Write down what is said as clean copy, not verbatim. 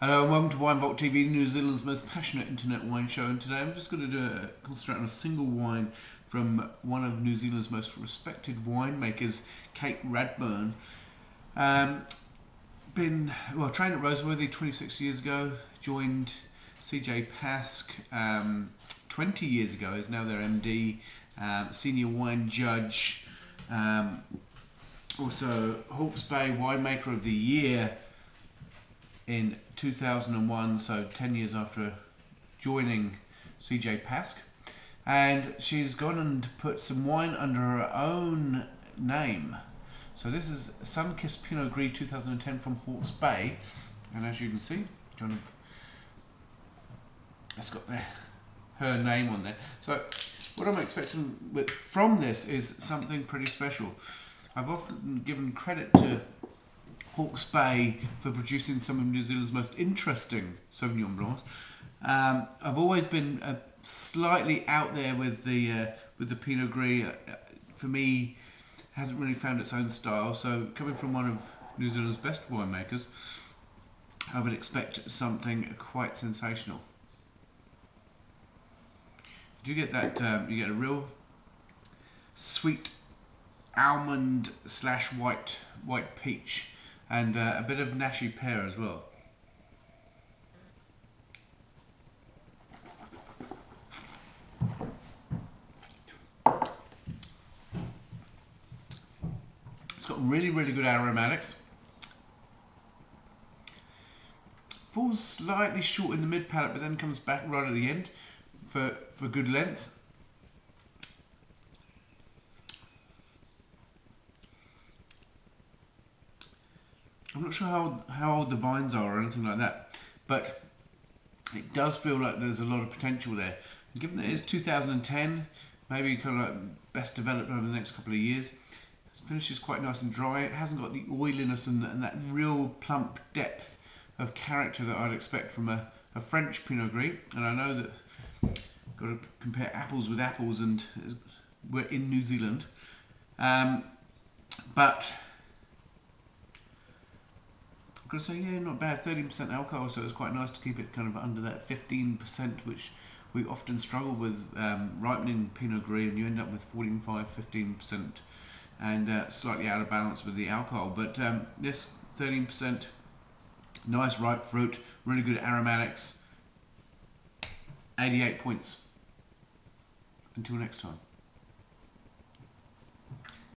Hello and welcome to Wine Vault TV, New Zealand's most passionate internet wine show. And today I'm just going to concentrate on a single wine from one of New Zealand's most respected winemakers, Kate Radburn. Trained at Roseworthy 26 years ago, joined C J Pask 20 years ago, is now their MD, senior wine judge, also Hawke's Bay Winemaker of the Year in 2001, so 10 years after joining C J Pask. And she's gone and put some wine under her own name. So this is Sun-Kissed Pinot Gris 2010 from Hawke's Bay, and as you can see, it's got her name on there. So what I'm expecting from this is something pretty special. I've often given credit to Hawke's Bay for producing some of New Zealand's most interesting Sauvignon Blancs. I've always been slightly out there with the Pinot Gris. For me, hasn't really found its own style. So coming from one of New Zealand's best winemakers, I would expect something quite sensational. You get that? You get a real sweet almond / white peach. And a bit of Nashi pear as well. It's got really good aromatics. Falls slightly short in the mid palate, but then comes back right at the end for good length. I'm not sure how old the vines are or anything like that, but it does feel like there's a lot of potential there. And given that it is 2010, maybe kind of like best developed over the next couple of years, it finishes quite nice and dry. It hasn't got the oiliness and that real plump depth of character that I'd expect from a French Pinot Gris. And I know that I've got to compare apples with apples, and we're in New Zealand, but I've got to say, yeah, not bad. 13% alcohol, so it's quite nice to keep it kind of under that 15%, which we often struggle with ripening Pinot Gris, and you end up with 15%, and slightly out of balance with the alcohol. But this 13%, nice ripe fruit, really good aromatics, 88 points. Until next time.